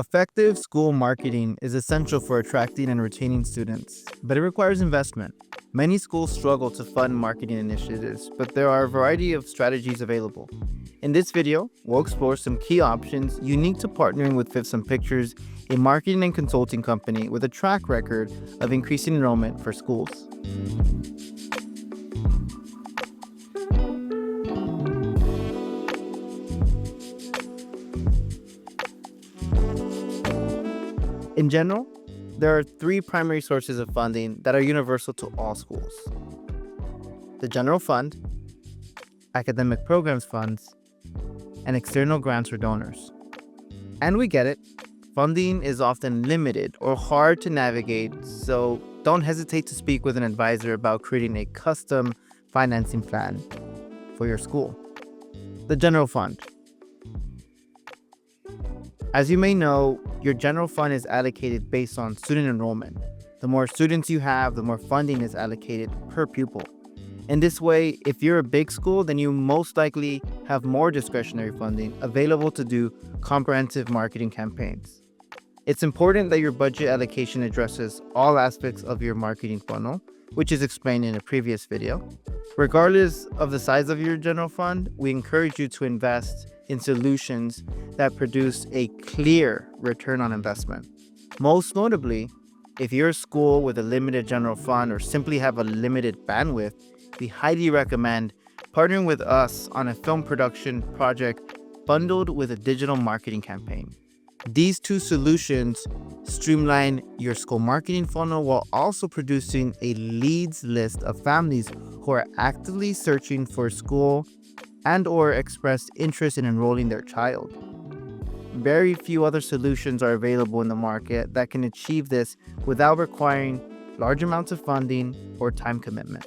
Effective school marketing is essential for attracting and retaining students, but it requires investment. Many schools struggle to fund marketing initiatives, but there are a variety of strategies available. In this video, we'll explore some key options unique to partnering with Fifth Sun Pictures, a marketing and consulting company with a track record of increasing enrollment for schools. In general, there are three primary sources of funding that are universal to all schools: the general fund, academic programs funds, and external grants or donors. And we get it, funding is often limited or hard to navigate, so don't hesitate to speak with an advisor about creating a custom financing plan for your school. The general fund. As you may know, your general fund is allocated based on student enrollment. The more students you have, the more funding is allocated per pupil. In this way, if you're a big school, then you most likely have more discretionary funding available to do comprehensive marketing campaigns. It's important that your budget allocation addresses all aspects of your marketing funnel, which is explained in a previous video. Regardless of the size of your general fund, we encourage you to invest in solutions that produce a clear return on investment. Most notably, if you're a school with a limited general fund or simply have a limited bandwidth, we highly recommend partnering with us on a film production project bundled with a digital marketing campaign. These two solutions streamline your school marketing funnel while also producing a leads list of families who are actively searching for a school and/or expressed interest in enrolling their child. Very few other solutions are available in the market that can achieve this without requiring large amounts of funding or time commitment.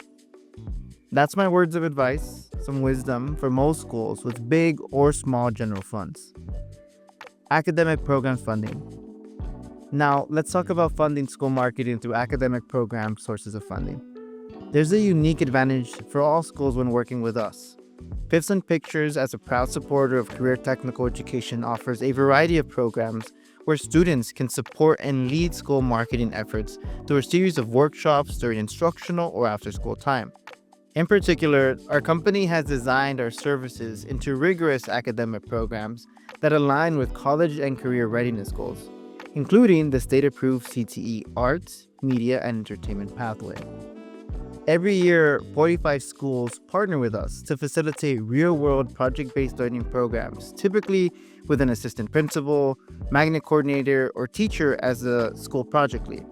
That's my words of advice, some wisdom for most schools with big or small general funds. Academic program funding. Now, let's talk about funding school marketing through academic program sources of funding. There's a unique advantage for all schools when working with us. Fifth Sun Pictures, as a proud supporter of career technical education, offers a variety of programs where students can support and lead school marketing efforts through a series of workshops during instructional or after-school time. In particular, our company has designed our services into rigorous academic programs that align with college and career readiness goals, including the state-approved CTE Arts, Media, and Entertainment pathway. Every year, 45 schools partner with us to facilitate real-world project-based learning programs, typically with an assistant principal, magnet coordinator, or teacher as a school project lead.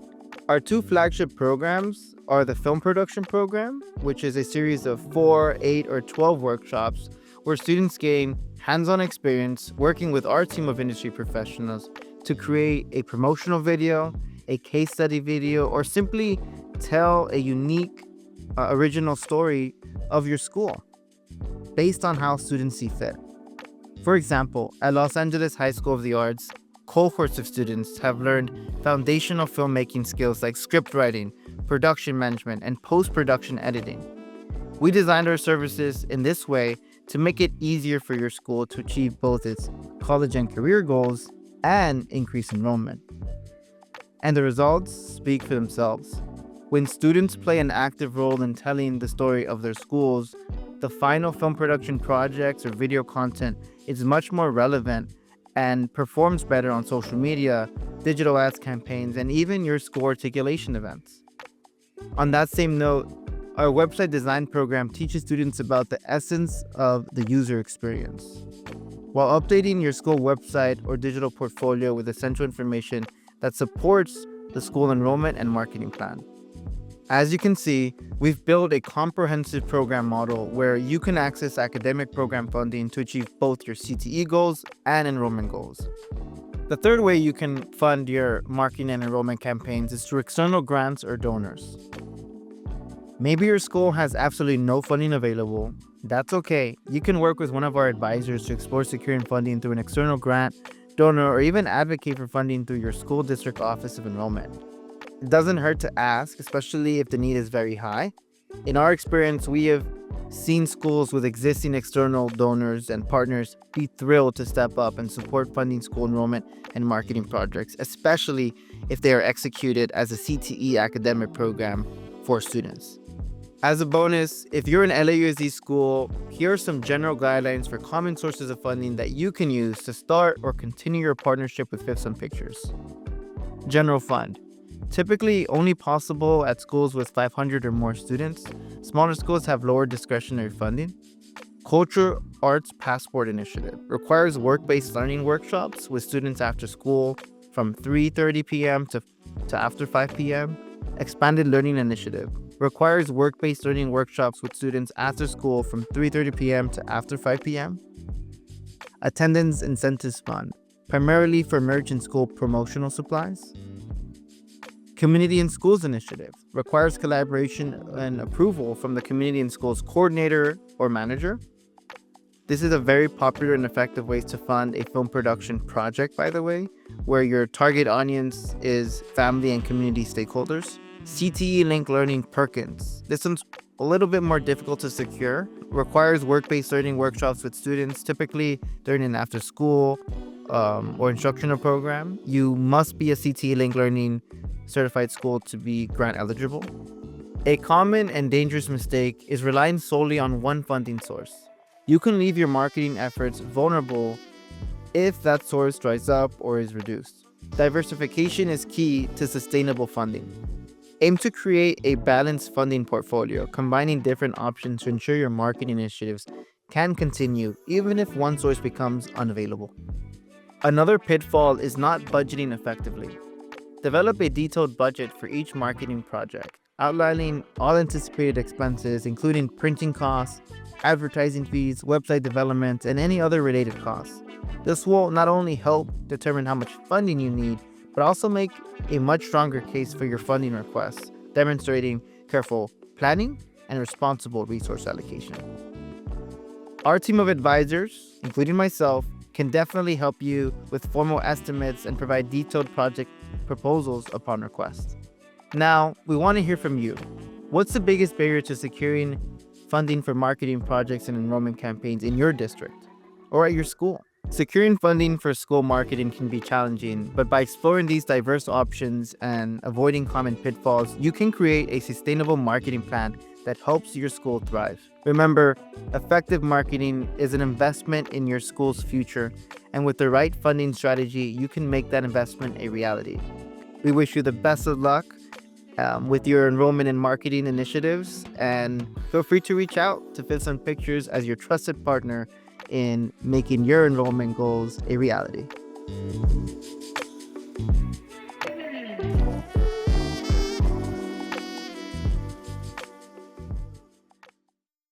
Our two flagship programs are the Film Production Program, which is a series of 4, 8, or 12 workshops where students gain hands-on experience working with our team of industry professionals to create a promotional video, a case study video, or simply tell a unique original story of your school based on how students see fit. For example, at Los Angeles High School of the Arts, cohorts of students have learned foundational filmmaking skills like script writing, production management, and post-production editing. We designed our services in this way to make it easier for your school to achieve both its college and career goals and increase enrollment. And the results speak for themselves. When students play an active role in telling the story of their schools, the final film production projects or video content is much more relevant and performs better on social media, digital ads campaigns, and even your school articulation events. On that same note, our website design program teaches students about the essence of the user experience, while updating your school website or digital portfolio with essential information that supports the school enrollment and marketing plan. As you can see, we've built a comprehensive program model where you can access academic program funding to achieve both your CTE goals and enrollment goals. The third way you can fund your marketing and enrollment campaigns is through external grants or donors. Maybe your school has absolutely no funding available. That's okay. You can work with one of our advisors to explore securing funding through an external grant, donor, or even advocate for funding through your school district office of enrollment. It doesn't hurt to ask, especially if the need is very high. In our experience, we have seen schools with existing external donors and partners be thrilled to step up and support funding school enrollment and marketing projects, especially if they are executed as a CTE academic program for students. As a bonus, if you're an LAUSD school, here are some general guidelines for common sources of funding that you can use to start or continue your partnership with Fifth Sun Pictures. General Fund. Typically only possible at schools with 500 or more students. Smaller schools have lower discretionary funding. Culture Arts Passport Initiative requires work-based learning workshops with students after school from 3:30 p.m. to after 5 p.m. Expanded Learning Initiative requires work-based learning workshops with students after school from 3:30 p.m. to after 5 p.m. Attendance Incentives Fund, primarily for merch and school promotional supplies. Community and Schools Initiative requires collaboration and approval from the Community and Schools coordinator or manager. This is a very popular and effective way to fund a film production project, by the way, where your target audience is family and community stakeholders. CTE Link Learning Perkins. This one's a little bit more difficult to secure. Requires work-based learning workshops with students, typically during an after-school or instructional program. You must be a CTE Link Learning certified school to be grant eligible. A common and dangerous mistake is relying solely on one funding source. You can leave your marketing efforts vulnerable if that source dries up or is reduced. Diversification is key to sustainable funding. Aim to create a balanced funding portfolio, combining different options to ensure your marketing initiatives can continue even if one source becomes unavailable. Another pitfall is not budgeting effectively. Develop a detailed budget for each marketing project, outlining all anticipated expenses, including printing costs, advertising fees, website development, and any other related costs. This will not only help determine how much funding you need, but also make a much stronger case for your funding requests, demonstrating careful planning and responsible resource allocation. Our team of advisors, including myself, can definitely help you with formal estimates and provide detailed project proposals upon request. Now, we want to hear from you. What's the biggest barrier to securing funding for marketing projects and enrollment campaigns in your district or at your school? Securing funding for school marketing can be challenging, but by exploring these diverse options and avoiding common pitfalls, you can create a sustainable marketing plan that helps your school thrive. Remember, effective marketing is an investment in your school's future, and with the right funding strategy, you can make that investment a reality. We wish you the best of luck with your enrollment and marketing initiatives, and feel free to reach out to Fifth Sun Pictures as your trusted partner in making your enrollment goals a reality.